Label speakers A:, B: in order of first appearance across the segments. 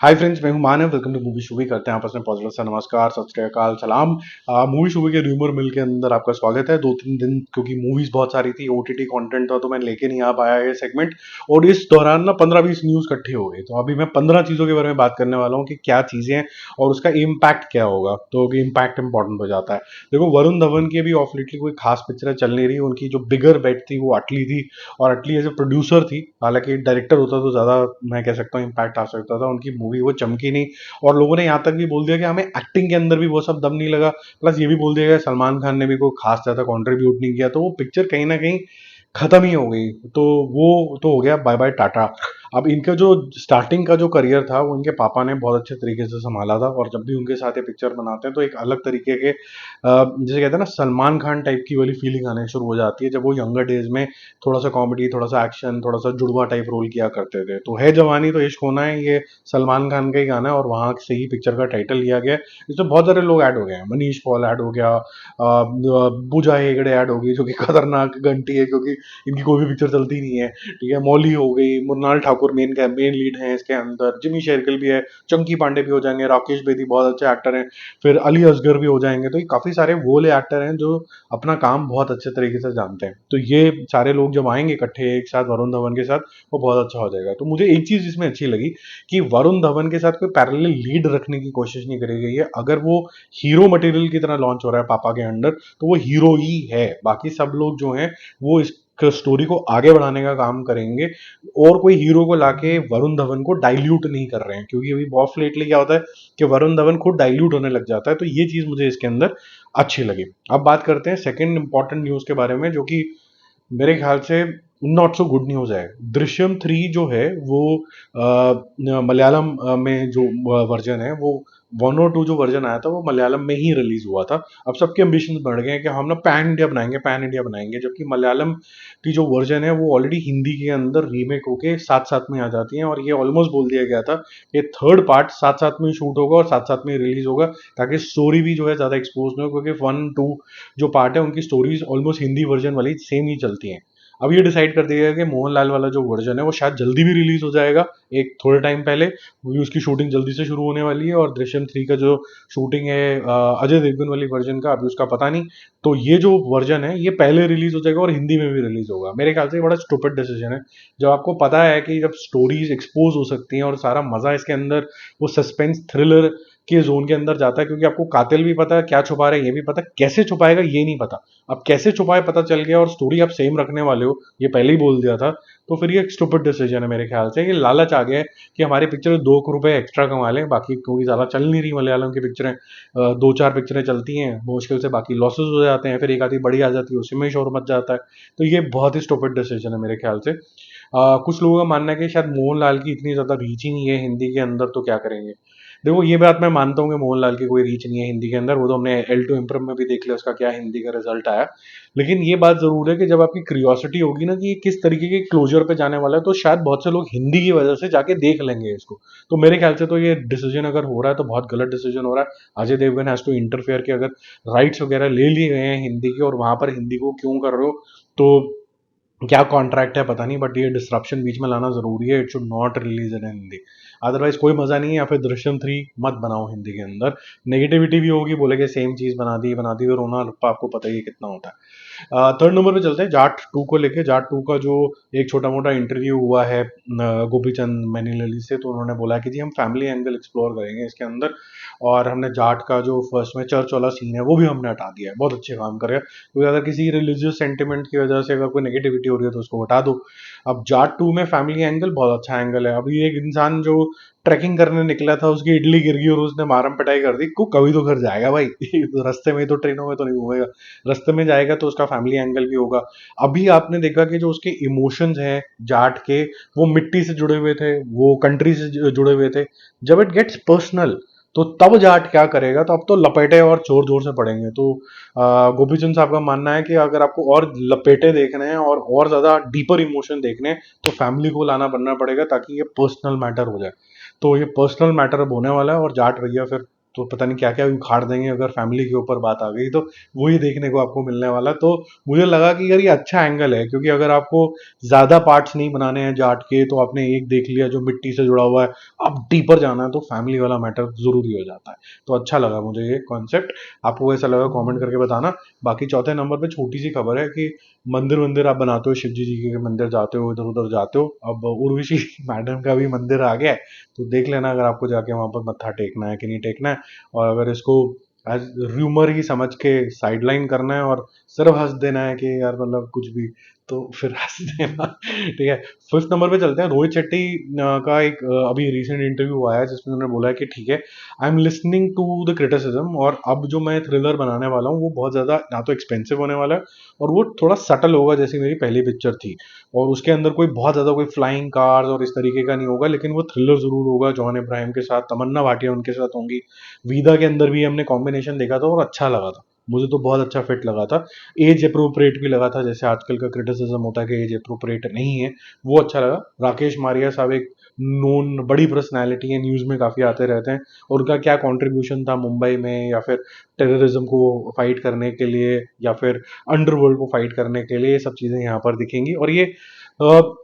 A: हाय friends, मैं हूं Manav. Welcome to movie shoovy. करते हैं आपस में पॉजिटिव सा नमस्कार, सत श्री अकाल, सलाम। मूवी शूवी के र्यूमर मिल के अंदर आपका स्वागत है। 2-3 दिन क्योंकि मूवीज बहुत सारी थी, ओटीटी कंटेंट था, तो मैं लेके नहीं आ पाया ये सेगमेंट। और इस दौरान ना 15-20 न्यूज इकट्ठी हो गई, तो अभी मैं 15 चीजों के बारे में बात करने वाला हूँ कि क्या चीजें हैं और उसका इम्पैक्ट क्या होगा। तो इम्पैक्ट इंपॉर्टेंट हो जाता है। देखो, वरुण धवन की भी ऑफ लेटली कोई खास पिक्चर चल नहीं रही। उनकी जो बिगर बेट थी वो अटली थी, और अटली एज ए प्रोड्यूसर थी। हालांकि डायरेक्टर होता तो ज्यादा, मैं कह सकता हूँ, इम्पैक्ट आ सकता था। उनकी मूवी वो चमकी नहीं। और लोगों ने यहाँ तक भी बोल दिया कि हमें एक्टिंग के अंदर भी वो सब दम नहीं लगा। प्लस ये भी बोल दिया कि सलमान खान ने भी कोई खास ज्यादा कॉन्ट्रीब्यूट नहीं किया, तो वो पिक्चर कहीं ना कहीं खत्म ही हो गई। तो वो तो हो गया बाय बाय टाटा। अब इनका जो स्टार्टिंग का जो करियर था वो इनके पापा ने बहुत अच्छे तरीके से संभाला था, और जब भी उनके साथ ये पिक्चर बनाते हैं तो एक अलग तरीके के जैसे कहते हैं ना, सलमान खान टाइप की वाली फीलिंग आने शुरू हो जाती है। जब वो यंगर डेज में थोड़ा सा कॉमेडी, थोड़ा सा एक्शन, थोड़ा सा जुड़वा टाइप रोल किया करते थे। तो है जवानी तो इश्क होना है, ये सलमान खान का ही गाना है, और वहां से ही पिक्चर का टाइटल लिया गया है। इसमें बहुत सारे लोग ऐड हो गए हैं। मनीष पॉल ऐड हो गया, पूजा हेगड़े ऐड हो गई जो कि खतरनाक घंटी है, क्योंकि इनकी कोई भी पिक्चर चलती नहीं है। ठीक है, मौली हो गई, मुन्नाल ठाकुर मेन लीड है इसके अंदर, जिमी शेरगिल भी है, चंकी पांडे भी हो जाएंगे, राकेश बेदी बहुत अच्छे एक्टर हैं, फिर अली असगर भी हो जाएंगे। तो ये काफी सारे वो ले एक्टर हैं जो अपना काम बहुत अच्छे तरीके से जानते हैं। तो ये सारे लोग जब आएंगे इकट्ठे एक साथ वरुण धवन के साथ, वो बहुत अच्छा हो जाएगा। तो मुझे एक चीज इसमें अच्छी लगी कि वरुण धवन के साथ कोई पैरेलल लीड रखने की कोशिश नहीं करी गई है। अगर वो हीरो मटेरियल की तरह लॉन्च हो रहा है पापा के अंडर, तो वो हीरो ही है। बाकी सब लोग जो हैं वो इस स्टोरी को आगे बढ़ाने का काम करेंगे, और कोई हीरो को लाके वरुण धवन को डाइल्यूट नहीं कर रहे हैं। क्योंकि अभी बहुत लेटली क्या होता है कि वरुण धवन खुद डाइल्यूट होने लग जाता है। तो ये चीज मुझे इसके अंदर अच्छी लगी। अब बात करते हैं सेकंड इंपॉर्टेंट न्यूज के बारे में, जो कि मेरे ख्याल से नॉट सो गुड न्यूज है। दृश्यम 3 जो है वो मलयालम में जो वर्जन है, वो 1 और 2 जो वर्जन आया था वो मलयालम में ही रिलीज हुआ था। अब सबके एम्बिशन बढ़ गए हैं कि हम ना पैन इंडिया बनाएंगे, पैन इंडिया बनाएंगे, जबकि मलयालम की जो वर्जन है वो ऑलरेडी हिंदी के अंदर रीमेक होके साथ साथ में आ जाती है। और ये ऑलमोस्ट बोल दिया गया था कि थर्ड पार्ट साथ साथ में शूट होगा और साथ साथ में रिलीज होगा, ताकि स्टोरी भी जो है ज्यादा एक्सपोज नहीं हो, क्योंकि 1-2 जो पार्ट है उनकी स्टोरीज ऑलमोस्ट हिंदी वर्जन वाली सेम ही चलती हैं। अब ये डिसाइड कर दिया गया कि मोहनलाल वाला जो वर्जन है वो शायद जल्दी भी रिलीज हो जाएगा, एक थोड़े टाइम पहले, क्योंकि उसकी शूटिंग जल्दी से शुरू होने वाली है। और दृश्यम 3 का जो शूटिंग है अजय देवगन वाली वर्जन का, अभी उसका पता नहीं। तो ये जो वर्जन है ये पहले रिलीज हो जाएगा और हिंदी में भी रिलीज होगा। मेरे ख्याल से ये बड़ा स्टूपिड डिसीजन है। जब आपको पता है कि जब स्टोरीज एक्सपोज हो सकती हैं और सारा मजा इसके अंदर वो सस्पेंस थ्रिलर के जोन के अंदर जाता है, क्योंकि आपको कातिल भी पता है क्या छुपा रहे हैं, ये भी पता, कैसे छुपाएगा ये नहीं पता। अब कैसे छुपाए पता चल गया, और स्टोरी आप सेम रखने वाले हो, ये पहले ही बोल दिया था। तो फिर ये एक स्टूपिड डिसीजन है मेरे ख्याल से। ये लालच आ गया है कि हमारी पिक्चर 2 रुपए एक्स्ट्रा कमा लें, बाकी क्योंकि ज्यादा चल नहीं रही मलयालम की पिक्चरें, 2-4 पिक्चरें चलती हैं मुश्किल से, बाकी लॉसेस हो जाते हैं, फिर एक आधी बड़ी आ जाती है, उसी में शोर मच जाता है। तो ये बहुत ही स्टूपिड डिसीजन है मेरे ख्याल से। कुछ लोगों का मानना है कि शायद मोहनलाल की इतनी ज्यादा रीच ही नहीं है हिंदी के अंदर, तो क्या करेंगे। देखो, ये बात मैं मानता हूँ कि मोहनलाल की कोई रीच नहीं है हिंदी के अंदर, वो तो हमने L2 इम्प्रेम में भी देख लिया उसका क्या हिंदी का रिजल्ट आया। लेकिन ये बात जरूर है कि जब आपकी क्यूरियोसिटी होगी ना कि ये किस तरीके के क्लोजर पे जाने वाला है, तो शायद बहुत से लोग हिंदी की वजह से जाके देख लेंगे इसको। तो मेरे ख्याल से तो ये डिसीजन अगर हो रहा है तो बहुत गलत डिसीजन हो रहा है। Ajay Devgan has to interfere कि अगर राइट्स वगैरह ले लिए गए हैं हिंदी के, और वहां पर हिंदी को क्यों कर रहे हो, तो क्या कॉन्ट्रैक्ट है पता नहीं, बट ये डिस्ट्रप्शन बीच में लाना जरूरी है। It should not release in Hindi, otherwise कोई मजा नहीं है। या फिर दृश्यम 3 मत बनाओ हिंदी के अंदर। नेगेटिविटी भी होगी, बोलेगे सेम चीज बना दी, और रोना रप्पा आपको पता ही है कितना होता है। थर्ड नंबर पे चलते हैं जाट 2 को लेके। जाट 2 का जो एक छोटा मोटा इंटरव्यू हुआ है गोपीचंद मैनीलली से, तो उन्होंने बोला कि जी हम फैमिली एंगल एक्सप्लोर करेंगे इसके अंदर, और हमने जाट का जो फर्स्ट में चर्च वाला सीन है वो भी हमने हटा दिया है। बहुत अच्छे काम कर रहे हैं, क्योंकि अगर किसी रिलीजियस सेंटिमेंट की वजह से अगर कोई नेगेटिविटी हो रही है तो उसको हटा दो। अब जाट 2 में फैमिली एंगल बहुत अच्छा एंगल है। अभी एक इंसान जो ट्रैकिंग करने निकला था, उसकी इडली गिर गई और उसने मारम पिटाई कर दी, को कभी तो घर जाएगा भाई तो रास्ते में तो ट्रेनों में तो नहीं घूमेगा, रास्ते में जाएगा तो उसका फैमिली एंगल भी होगा। अभी आपने देखा कि जो उसके इमोशंस हैं जाट के, वो मिट्टी से जुड़े हुए थे, वो कंट्री से जुड़े हुए थे। जब इट गेट्स पर्सनल, तो तब जाट क्या करेगा, तो अब तो लपेटे और जोर जोर से पड़ेंगे। तो गोपीचंद साहब का मानना है कि अगर आपको और लपेटे देखने हैं और ज्यादा डीपर इमोशन देखने हैं, तो फैमिली को लाना बनना पड़ेगा, ताकि ये पर्सनल मैटर हो जाए। तो ये पर्सनल मैटर अब होने वाला है, और जाट भैया फिर तो पता नहीं क्या क्या उखाड़ देंगे अगर फैमिली के ऊपर बात आ गई तो। वही देखने को आपको मिलने वाला। तो मुझे लगा कि यार ये अच्छा एंगल है, क्योंकि अगर आपको ज्यादा पार्ट्स नहीं बनाने हैं जाट के, तो आपने एक देख लिया जो मिट्टी से जुड़ा हुआ है, अब डीपर जाना है तो फैमिली वाला मैटर जरूरी हो जाता है। तो अच्छा लगा मुझे ये कॉन्सेप्ट। आपको ऐसा लगा कमेंट करके बताना। बाकी चौथे नंबर पे छोटी सी खबर है कि मंदिर वंदिर आप बनाते हो, शिव जी के मंदिर जाते हो, इधर उधर जाते हो, अब उर्वशी मैडम का भी मंदिर आ गया है। तो देख लेना अगर आपको जाके वहां पर मत्था टेकना है कि नहीं टेकना है। और अगर इसको एज र्यूमर ही समझ के साइडलाइन करना है और सिर्फ हंस देना है कि यार मतलब कुछ भी, तो फिर हंस देना। ठीक है। फिफ्थ नंबर पे चलते हैं। रोहित शेट्टी का एक अभी रिसेंट इंटरव्यू आया है जिसमें उन्होंने बोला है कि ठीक है, I am listening to the criticism, और अब जो मैं थ्रिलर बनाने वाला हूँ वो बहुत ज़्यादा ना तो एक्सपेंसिव होने वाला है, और वो थोड़ा सटल होगा जैसी मेरी पहली पिक्चर थी। और उसके अंदर कोई बहुत ज़्यादा कोई फ्लाइंग कार्स और इस तरीके का नहीं होगा, लेकिन वो थ्रिलर ज़रूर होगा। जॉन इब्राहिम के साथ तमन्ना भाटिया उनके साथ होंगी। वीदा के अंदर भी हमने कॉम्बिनेशन देखा था और अच्छा लगा था। मुझे तो बहुत अच्छा फिट लगा था। एज अप्रोप्रिएट भी लगा था, जैसे आजकल का क्रिटिसिज्म होता है कि एज अप्रोप्रिएट नहीं है, वो अच्छा लगा। राकेश मारिया साहब एक नोन बड़ी पर्सनैलिटी है, न्यूज़ में काफ़ी आते रहते हैं, और उनका क्या कंट्रीब्यूशन था मुंबई में, या फिर टेररिज्म को फाइट करने के लिए, या फिर अंडरवर्ल्ड को फाइट करने के लिए, ये सब चीज़ें यहाँ पर दिखेंगी। और ये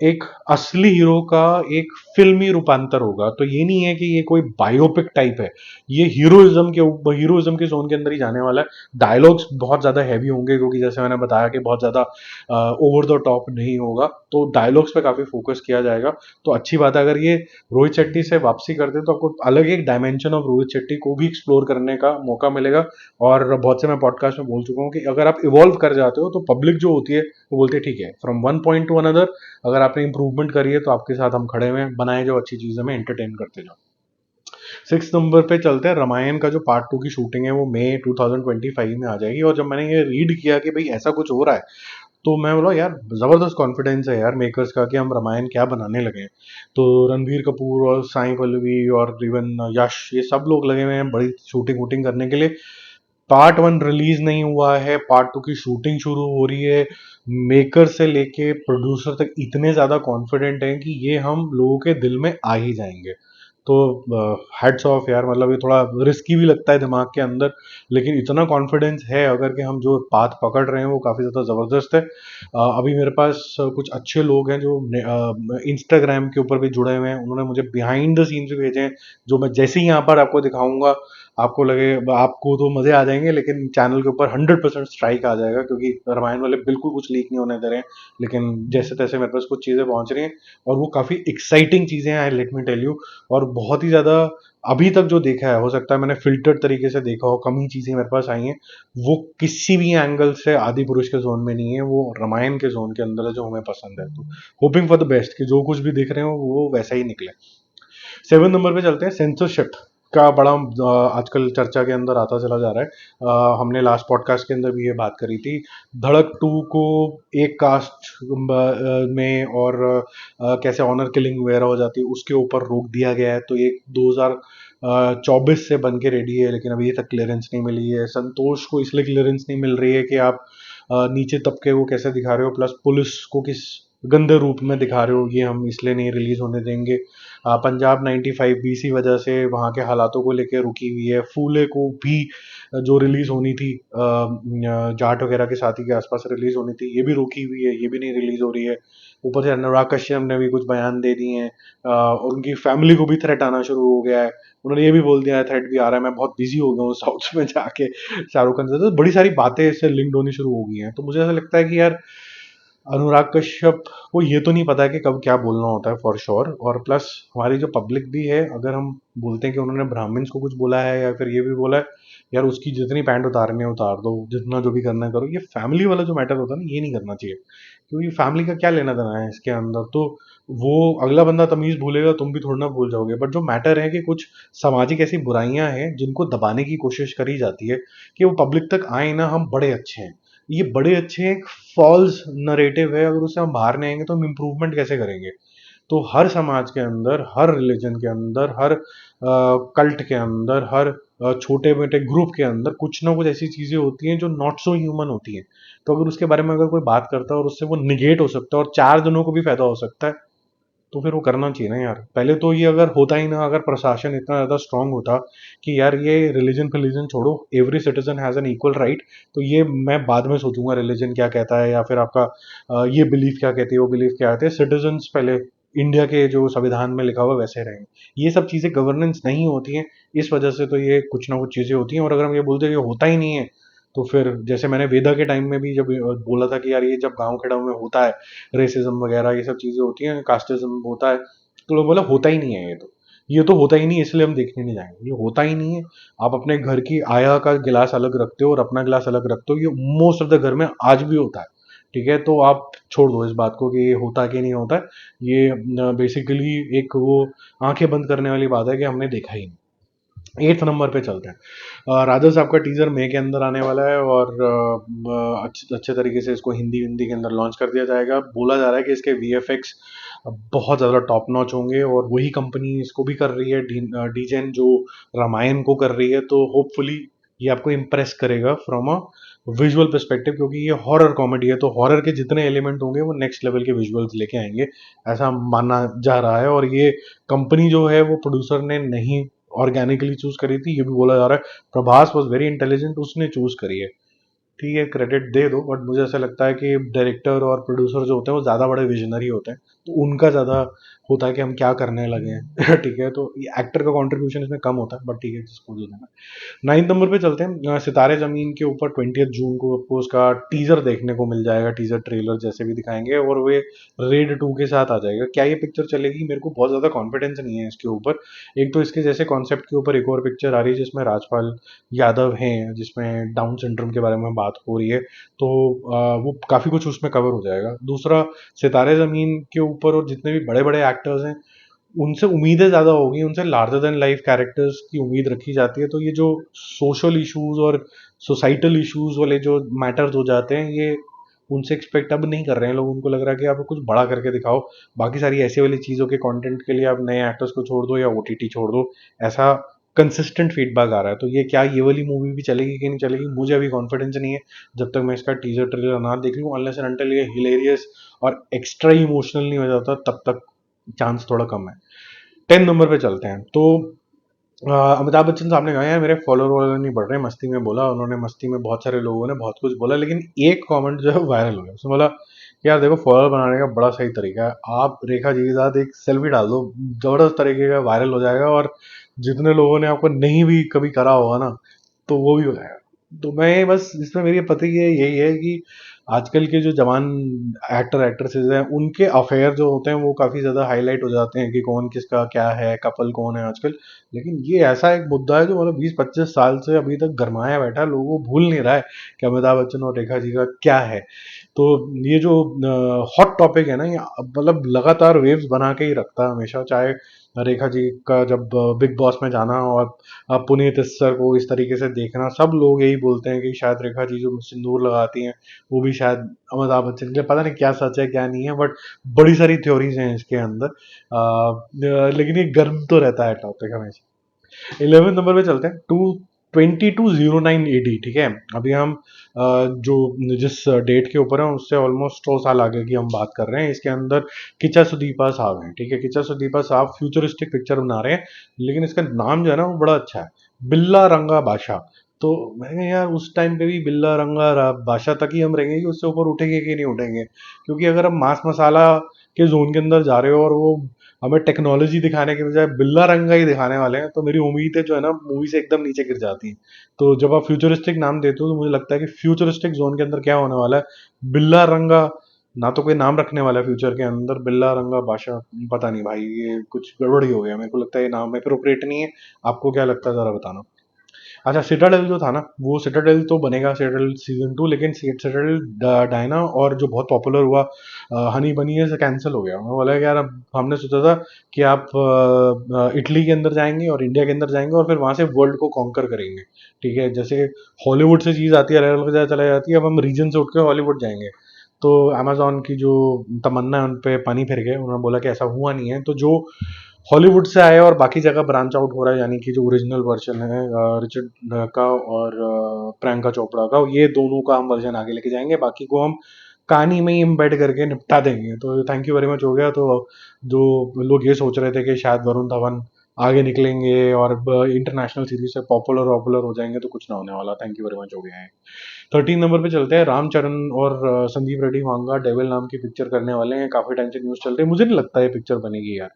A: एक असली हीरो का एक फिल्मी रूपांतर होगा। तो ये नहीं है कि ये कोई बायोपिक टाइप है, ये हीरोइज्म के जोन के अंदर ही जाने वाला है। डायलॉग्स बहुत ज़्यादा हैवी होंगे, क्योंकि जैसे मैंने बताया कि बहुत ज़्यादा ओवर द टॉप नहीं होगा, तो डायलॉग्स पे काफ़ी फोकस किया जाएगा। तो अच्छी बात है, अगर ये रोहित शेट्टी से वापसी करते हैं तो आपको अलग एक डायमेंशन ऑफ रोहित शेट्टी को भी एक्सप्लोर करने का मौका मिलेगा। और बहुत से मैं पॉडकास्ट में बोल चुका हूँ कि अगर आप इवॉल्व कर जाते हो तो पब्लिक जो होती है वो बोलते हैं ठीक है, from one point two another, अगर आपने इंप्रूवमेंट करी है तो आपके साथ हम खड़े हुए हैं, बनाए जाओ अच्छी चीजें, में एंटरटेन करते जाओ। सिक्स नंबर पे चलते हैं। रामायण का जो पार्ट टू की शूटिंग है वो मई 2025 में आ जाएगी। और जब मैंने ये रीड किया कि भाई ऐसा कुछ हो रहा है, तो मैं बोला यार जबरदस्त कॉन्फिडेंस है यार मेकर्स का कि हम रामायण क्या बनाने लगे हैं। तो रणबीर कपूर और साई पल्लवी और इवन यश, ये सब लोग लगे हुए हैं बड़ी शूटिंग वूटिंग करने के लिए। पार्ट वन रिलीज नहीं हुआ है, पार्ट टू की शूटिंग शुरू हो रही है। मेकर से लेके प्रोड्यूसर तक इतने ज्यादा कॉन्फिडेंट हैं कि ये हम लोगों के दिल में आ ही जाएंगे। तो हेड्स ऑफ यार, मतलब ये थोड़ा रिस्की भी लगता है दिमाग के अंदर, लेकिन इतना कॉन्फिडेंस है अगर कि हम जो पाथ पकड़ रहे हैं वो काफ़ी ज़्यादा ज़बरदस्त है। अभी मेरे पास कुछ अच्छे लोग हैं जो इंस्टाग्राम के ऊपर भी जुड़े हुए हैं, उन्होंने मुझे बिहाइंड द सीन्स भी भेजे हैं, जो मैं जैसे ही यहाँ पर आपको दिखाऊंगा आपको लगे, आपको तो मजे आ जाएंगे, लेकिन चैनल के ऊपर 100% स्ट्राइक आ जाएगा, क्योंकि रामायण वाले बिल्कुल कुछ लीक नहीं होने दे रहे हैं। लेकिन जैसे तैसे मेरे पास कुछ चीज़ें पहुंच रही हैं, और वो काफ़ी एक्साइटिंग चीज़ें हैं, लेट मी टेल यू। और बहुत ही ज़्यादा अभी तक जो देखा है, हो सकता है मैंने फिल्टर्ड तरीके से देखा हो, कम ही चीज़ें मेरे पास आई हैं, वो किसी भी एंगल से आदि पुरुष के जोन में नहीं है, वो रामायण के जोन के अंदर है, जो हमें पसंद है। तो होपिंग फॉर द बेस्ट कि जो कुछ भी दिख रहे हो वो वैसा ही निकले। सेवन नंबर पे चलते हैं। सेंसरशिप का बड़ा आजकल चर्चा के अंदर आता चला जा रहा है। हमने लास्ट पॉडकास्ट के अंदर भी ये बात करी थी। धड़क टू को एक कास्ट में और कैसे ऑनर किलिंग वगैरह हो जाती है उसके ऊपर रोक दिया गया है। तो ये 2024 से बन के रेडी है, लेकिन अभी तक क्लियरेंस नहीं मिली है। संतोष को इसलिए क्लियरेंस नहीं मिल रही है कि आप नीचे तबके को कैसे दिखा रहे हो, प्लस पुलिस को किस गंदे रूप में दिखा रहे हो, ये हम इसलिए नहीं रिलीज होने देंगे। पंजाब 95 भी इसी वजह से वहाँ के हालातों को लेकर रुकी हुई है। फूले को भी जो रिलीज होनी थी जाट वगैरह के साथी के आसपास रिलीज होनी थी, ये भी रुकी हुई है, ये भी नहीं रिलीज हो रही है। ऊपर से अनुराग कश्यप ने भी कुछ बयान दे दिए हैं, और उनकी फैमिली को भी थ्रेट आना शुरू हो गया है। उन्होंने ये भी बोल दिया है, थ्रेट भी आ रहा है, मैं बहुत बिजी हो गया हूँ साउथ में जाके शाहरुख खान से। तो बड़ी सारी बातें इससे लिंक्ड होनी शुरू हो गई हैं। तो मुझे ऐसा लगता है कि यार अनुराग कश्यप को ये तो नहीं पता है कि कब क्या बोलना होता है, फॉर श्योर। और प्लस हमारी जो पब्लिक भी है, अगर हम बोलते हैं कि उन्होंने ब्राह्मण्स को कुछ बोला है या फिर ये भी बोला है, यार उसकी जितनी पैंट उतारनी है उतार दो, जितना जो भी करना है करो। ये फैमिली वाला जो मैटर होता है ना, ये नहीं करना चाहिए, क्योंकि फैमिली का क्या लेना देना है इसके अंदर। तो वो अगला बंदा तमीज भूलेगा, तुम भी थोड़ा ना भूल जाओगे। बट जो मैटर है कि कुछ सामाजिक ऐसी बुराइयां हैं जिनको दबाने की कोशिश करी जाती है कि वो पब्लिक तक आए ना, हम बड़े अच्छे हैं। ये बड़े अच्छे एक फॉल्स नरेटिव है, अगर उससे हम बाहर नहीं आएंगे तो हम इम्प्रूवमेंट कैसे करेंगे। तो हर समाज के अंदर, हर रिलीजन के अंदर, हर कल्ट के अंदर, हर छोटे मोटे ग्रुप के अंदर कुछ ना कुछ ऐसी चीजें होती हैं जो नॉट सो ह्यूमन होती हैं। तो अगर उसके बारे में अगर कोई बात करता है और उससे वो निगेट हो सकता है और चार जनों को भी फायदा हो सकता है, तो फिर वो करना चाहिए ना यार। पहले तो ये अगर होता ही ना, अगर प्रशासन इतना ज़्यादा स्ट्रांग होता कि यार ये रिलीजन फिलीजन छोड़ो, every citizen has an equal right, तो ये मैं बाद में सोचूंगा रिलीजन क्या कहता है या फिर आपका ये बिलीफ क्या कहती है, वो बिलीफ क्या कहते हैं, सिटीजन्स पहले इंडिया के जो संविधान में लिखा हुआ वैसे रहेंगे। ये सब चीज़ें गवर्नेंस नहीं होती हैं, इस वजह से तो ये कुछ ना कुछ चीज़ें होती हैं। और अगर हम ये बोलते हैं कि होता ही नहीं है, तो फिर जैसे मैंने वेदा के टाइम में भी जब बोला था कि यार ये जब गांव खेड़ों में होता है, रेसिज्म वगैरह ये सब चीज़ें होती हैं, कास्टिज्म होता है, तो लोग बोला होता ही नहीं है, ये तो होता ही नहीं है, इसलिए हम देखने नहीं जाएंगे। ये होता ही नहीं है। आप अपने घर की आया का गिलास अलग रखते हो और अपना गिलास अलग रखते हो, ये मोस्ट ऑफ द घर में आज भी होता है। ठीक है, तो आप छोड़ दो इस बात को कि ये होता कि नहीं होता है। ये बेसिकली एक वो आंखें बंद करने वाली बात है कि हमने देखा ही नहीं। 8th नंबर पे चलते हैं। राजा साहब का टीजर मई के अंदर आने वाला है और अच्छे अच्छे तरीके से इसको हिंदी हिंदी के अंदर लॉन्च कर दिया जाएगा। बोला जा रहा है कि इसके वीएफएक्स बहुत ज़्यादा टॉप नॉच होंगे और वही कंपनी इसको भी कर रही है, डीजेन जो रामायण को कर रही है। तो होपफुली ये आपको इम्प्रेस करेगा फ्रॉम अ विजुअल पर्सपेक्टिव, क्योंकि ये हॉरर कॉमेडी है, तो हॉरर के जितने एलिमेंट होंगे वो नेक्स्ट लेवल के विजुअल्स लेके आएंगे, ऐसा माना जा रहा है। और ये कंपनी जो है वो प्रोड्यूसर ने नहीं ऑर्गेनिकली चूज करी थी, ये भी बोला जा रहा है। प्रभास वॉज वेरी इंटेलिजेंट, उसने चूज करी है। ठीक है, क्रेडिट दे दो, बट मुझे ऐसा लगता है कि डायरेक्टर और प्रोड्यूसर जो होते हैं वो ज़्यादा बड़े विजनरी होते हैं, तो उनका ज़्यादा होता है कि हम क्या करने लगे हैं। ठीक है, तो ये एक्टर का कंट्रीब्यूशन इसमें कम होता है, बट ठीक है, जिसको जो देना। 9th नंबर पे चलते हैं। सितारे ज़मीन के ऊपर 20 जून को आपको उसका टीज़र देखने को मिल जाएगा, टीज़र ट्रेलर जैसे भी दिखाएंगे, और वे रेड 2 के साथ आ जाएगा। क्या ये पिक्चर चलेगी, मेरे को बहुत ज़्यादा कॉन्फिडेंस नहीं है इसके ऊपर। एक तो इसके जैसे कॉन्सेप्ट के ऊपर एक और पिक्चर आ रही है जिसमें राजपाल यादव हैं, जिसमें डाउन सिंड्रोम के बारे में बात हो रही है, तो वो काफ़ी कुछ उसमें कवर हो जाएगा। दूसरा, सितारे ज़मीन के ऊपर और जितने भी बड़े बड़े एक्टर्स हैं उनसे उम्मीदें ज़्यादा होगी, उनसे लार्जर देन लाइफ कैरेक्टर्स की उम्मीद रखी जाती है। तो ये जो सोशल इश्यूज और सोसाइटल इश्यूज वाले जो मैटर्स हो जाते हैं, ये उनसे एक्सपेक्ट अब नहीं कर रहे हैं लोग। उनको लग रहा है कि आप कुछ बड़ा करके दिखाओ, बाकी सारी ऐसी वाली चीज़ों के कंटेंट के लिए आप नए एक्टर्स को छोड़ दो या ओटीटी छोड़ दो, ऐसा कंसिस्टेंट फीडबैक आ रहा है। तो ये क्या ये वाली मूवी भी चलेगी कि नहीं चलेगी, मुझे अभी कॉन्फिडेंस नहीं है जब तक मैं इसका टीजर ट्रेलर ना देख लूँ। अनलेस एंड अनटिल ये हिलेरियस और एक्स्ट्रा इमोशनल नहीं हो जाता, तब तक चांस थोड़ा कम है। 10 नंबर पे चलते हैं। तो अमिताभ बच्चन साहब ने कहा यार मेरे फॉलोअर वॉलोअर नहीं बढ़ रहे, मस्ती में बोला उन्होंने। मस्ती में बहुत सारे लोगों ने बहुत कुछ बोला, लेकिन एक कमेंट जो है वायरल हो गया। उसने बोला कि यार देखो, फॉलोअर बनाने का बड़ा सही तरीका है, आप रेखा जी के साथ एक सेल्फी डाल दो, जबरदस्त तरीके का वायरल हो जाएगा, और जितने लोगों ने आपको नहीं भी कभी करा होगा ना, तो वो भी हो जाएगा। तो मैं बस इसमें मेरी प्रतिक्रिया यही है कि आजकल के जो जवान एक्टर एक्ट्रेसेस हैं उनके अफेयर जो होते हैं वो काफ़ी ज़्यादा हाईलाइट हो जाते हैं कि कौन किसका क्या है, कपल कौन है आजकल। लेकिन ये ऐसा एक मुद्दा है जो मतलब 20-25 साल से अभी तक गरमाया बैठा है, लोगों को भूल नहीं रहा है कि अमिताभ बच्चन और रेखा जी का क्या है। तो ये जो हॉट टॉपिक है ना, ये मतलब लगातार वेव्स बना के ही रखता है हमेशा। चाहे रेखा जी का जब बिग बॉस में जाना और पुनीत सर को इस तरीके से देखना, सब लोग यही बोलते हैं कि शायद रेखा जी जो सिंदूर लगाती हैं वो भी शायद अमिताभ बच्चन के लिए। पता नहीं क्या सच है क्या नहीं है, बट बड़ी सारी थ्योरीज हैं इसके अंदर। लेकिन ये गर्म तो रहता है टॉपिक हमेशा। 11 नंबर पे चलते हैं। 2209 AD। ठीक है, अभी हम जो जिस डेट के ऊपर है उससे ऑलमोस्ट 100 साल आगे की हम बात कर रहे हैं। इसके अंदर किचा सुदीपा साहब हैं। ठीक है, किचा सुदीपा साहब फ्यूचरिस्टिक पिक्चर बना रहे हैं, लेकिन इसका नाम जो है ना वो बड़ा अच्छा है, बिल्ला रंगा बादशाह। तो मैं कहा यार उस टाइम पे भी बिल्ला रंगा बादशाह तक ही हम रहेंगे कि उससे ऊपर उठेंगे कि नहीं उठेंगे, क्योंकि अगर हम मास मसाला के जोन के अंदर जा रहे हो और वो हमें टेक्नोलॉजी दिखाने के बजाय बिल्ला रंगा ही दिखाने वाले हैं, तो मेरी उम्मीदें जो है ना मूवी से एकदम नीचे गिर जाती हैं। तो जब आप फ्यूचरिस्टिक नाम देते हो तो मुझे लगता है कि फ्यूचरिस्टिक जोन के अंदर क्या होने वाला है, बिल्ला रंगा ना तो कोई नाम रखने वाला है फ्यूचर के अंदर, बिल्ला रंगा बादशाह। पता नहीं भाई, ये कुछ गड़बड़ ही हो गया, मेरे को लगता है ये नाम अप्रोप्रिएट नहीं है। आपको क्या लगता है जरा बताना। अच्छा, सिटाडेल जो था ना, वो सिटाडेल तो बनेगा, सिटाडेल सीजन 2, लेकिन सिटाडेल डायना और जो बहुत पॉपुलर हुआ हनी बनी है, से कैंसिल हो गया। मैं बोला कि यार अब हमने सोचा था कि आप इटली के अंदर जाएंगे और इंडिया के अंदर जाएंगे और फिर वहां से वर्ल्ड को कॉन्कर करेंगे। ठीक है, जैसे हॉलीवुड से चीज़ आती है अलग अलग जगह चला जाती है, अब हम रीजन से उठ के हॉलीवुड जाएंगे। तो अमेजोन की जो तमन्ना है उन पे पानी फिर गए, उन्होंने बोला कि ऐसा हुआ नहीं है। तो जो हॉलीवुड से आया और बाकी जगह ब्रांच आउट हो रहा है, यानी कि जो ओरिजिनल वर्जन है रिचर्ड का और प्रियंका चोपड़ा का, ये दोनों का हम वर्जन आगे लेके जाएंगे, बाकी को हम कहानी में ही एम्बेड करके निपटा देंगे। तो थैंक यू वेरी मच हो गया। तो जो लोग ये सोच रहे थे कि शायद वरुण धवन आगे निकलेंगे और इंटरनेशनल सीरीज से पॉपुलर पॉपुलर हो जाएंगे, तो कुछ ना होने वाला। थैंक यू वेरी मच हो गया है। 13 नंबर पे चलते हैं। रामचरण और संदीप रेड्डी वांगा डेविल नाम की पिक्चर करने वाले हैं। काफी टाइम से न्यूज चल रही है, मुझे नहीं लगता ये पिक्चर बनेगी यार।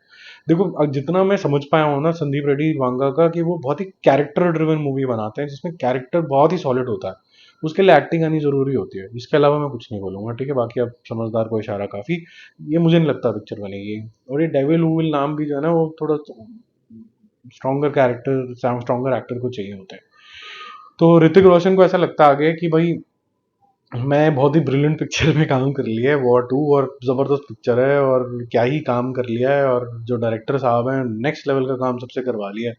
A: देखो जितना मैं समझ पाया हूँ ना संदीप रेड्डी वांगा का, कि वो बहुत ही कैरेक्टर ड्रिवन मूवी बनाते हैं जिसमें कैरेक्टर बहुत ही सॉलिड होता है। उसके लिए एक्टिंग आनी जरूरी होती है। इसके अलावा मैं कुछ नहीं बोलूंगा, ठीक है। बाकी अब समझदार को इशारा काफी। ये मुझे नहीं लगता पिक्चर बनेगी। और ये डेविल वूविल नाम भी जो है ना, वो थोड़ा स्ट्रॉन्गर कैरेक्टर, स्ट्रॉन्गर एक्टर को चाहिए होते हैं। तो ऋतिक रोशन को ऐसा लगता आगे कि भाई मैं बहुत ही ब्रिलियंट पिक्चर में काम कर लिया है, वॉर 2, और जबरदस्त पिक्चर है और क्या ही काम कर लिया है, और जो डायरेक्टर साहब हैं नेक्स्ट लेवल का काम सबसे करवा लिया है।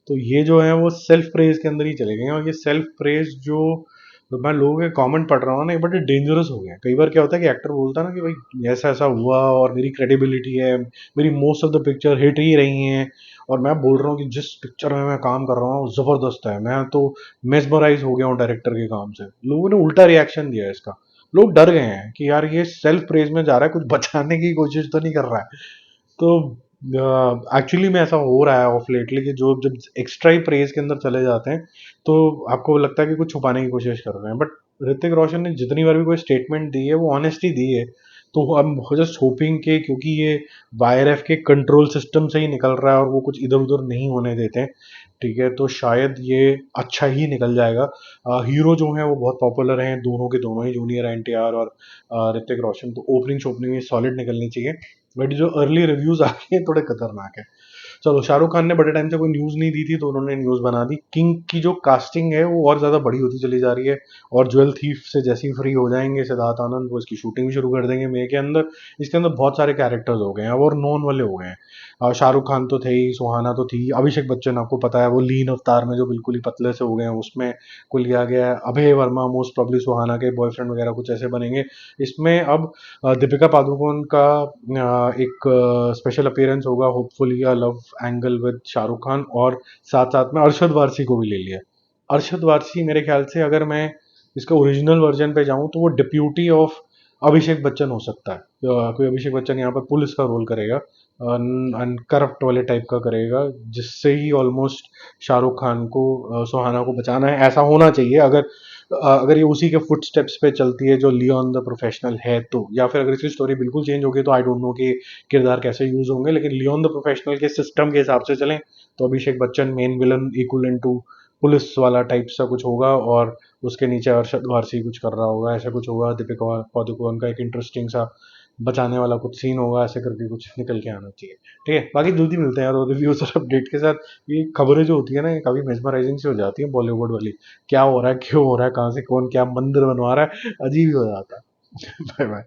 A: तो ये जो है वो सेल्फ प्रेज के अंदर ही चले गए हैं। और ये सेल्फ प्रेज जो मैं लोगों के कमेंट पढ़ रहा हूँ ना, ये बड़े डेंजरस हो गए हैं। कई बार क्या होता है कि एक्टर बोलता है ना कि भाई ऐसा ऐसा हुआ और मेरी क्रेडिबिलिटी है, मेरी most of the picture hit ही रही हैं, और मैं बोल रहा हूँ कि जिस पिक्चर में मैं काम कर रहा हूँ जबरदस्त है, मैं तो मेस्मराइज हो गया हूँ डायरेक्टर के काम से। लोगों ने उल्टा रिएक्शन दिया है इसका। लोग डर गए हैं कि यार ये सेल्फ प्रेज में जा रहा है, कुछ बचाने की कोशिश तो नहीं कर रहा है। तो एक्चुअली में ऐसा हो रहा है ऑफ लेटली कि जो जब एक्स्ट्रा ही प्रेज के अंदर चले जाते हैं, तो आपको लगता है कि कुछ छुपाने की कोशिश कर रहे हैं। बट ऋतिक रोशन ने जितनी बार भी कोई स्टेटमेंट दी है वो ऑनेस्टी दी है। तो हम जस्ट होपिंग के, क्योंकि ये वाईआरएफ के कंट्रोल सिस्टम से ही निकल रहा है और वो कुछ इधर उधर नहीं होने देते हैं, ठीक है, तो शायद ये अच्छा ही निकल जाएगा। हीरो जो हैं वो बहुत पॉपुलर हैं, दोनों के दोनों ही, जूनियर एनटीआर और ऋतिक रोशन। तो ओपनिंग शोपनिंग में सॉलिड निकलनी चाहिए। बट जो अर्ली रिव्यूज आ रहे हैं थोड़े खतरनाक है। चलो, शाहरुख खान ने बड़े टाइम से कोई न्यूज़ नहीं दी थी, तो उन्होंने न्यूज़ बना दी। किंग की जो कास्टिंग है वो और ज़्यादा बड़ी होती चली जा रही है। और ज्वेल थीफ से जैसे ही फ्री हो जाएंगे सिद्धार्थ आनंद, वो इसकी शूटिंग भी शुरू कर देंगे मई के अंदर। इसके अंदर बहुत सारे कैरेक्टर्स हो गए हैं और नॉन वाले हो गए हैं। शाहरुख खान तो थे ही, सुहाना तो थी, अभिषेक बच्चन आपको पता है वो लीन अवतार में जो बिल्कुल ही पतले से हो गए हैं उसमें को लिया गया है। अभय वर्मा मोस्ट प्रॉब्ली सुहाना के बॉयफ्रेंड वगैरह कुछ ऐसे बनेंगे इसमें। अब दीपिका पादुकोण का एक स्पेशल अपीयरेंस होगा hopefully, a love angle with Shahrukh Khan, और साथ साथ में अरशद वारसी को भी ले लिया। अरशद वारसी मेरे ख्याल से, अगर मैं इसका ओरिजिनल वर्जन पे जाऊं, तो वो डिप्यूटी ऑफ अभिषेक बच्चन हो सकता है। कोई अभिषेक बच्चन यहाँ पर पुलिस का रोल करेगा, करप्ट वाले टाइप का करेगा, जिससे ही ऑलमोस्ट शाहरुख खान को सुहाना को बचाना है, ऐसा होना चाहिए। अगर ये उसी के फुट स्टेप्स पे चलती है जो लियोन द प्रोफेशनल है, तो या फिर अगर इसकी स्टोरी बिल्कुल चेंज होगी तो आई डोंट नो कि किरदार कैसे यूज होंगे। लेकिन लियोन द प्रोफेशनल के सिस्टम के हिसाब से चलें तो Abhishek Bachchan main villain equal to police वाला टाइप सा कुछ होगा, और उसके नीचे अरशद वारसी कुछ कर रहा होगा, ऐसा कुछ होगा। दीपिका पादुकोण का एक इंटरेस्टिंग सा बचाने वाला कुछ सीन होगा, ऐसे करके कुछ निकल के आना चाहिए। ठीक है, बाकी जल्दी मिलते हैं यार रिव्यूज और अपडेट के साथ। ये खबरें जो होती है ना, ये काफी मेस्मराइजिंग सी हो जाती है बॉलीवुड वाली। क्या हो रहा है, क्यों हो रहा है, कहाँ से कौन क्या मंदिर बनवा रहा है, अजीब ही हो जाता है। Bye bye.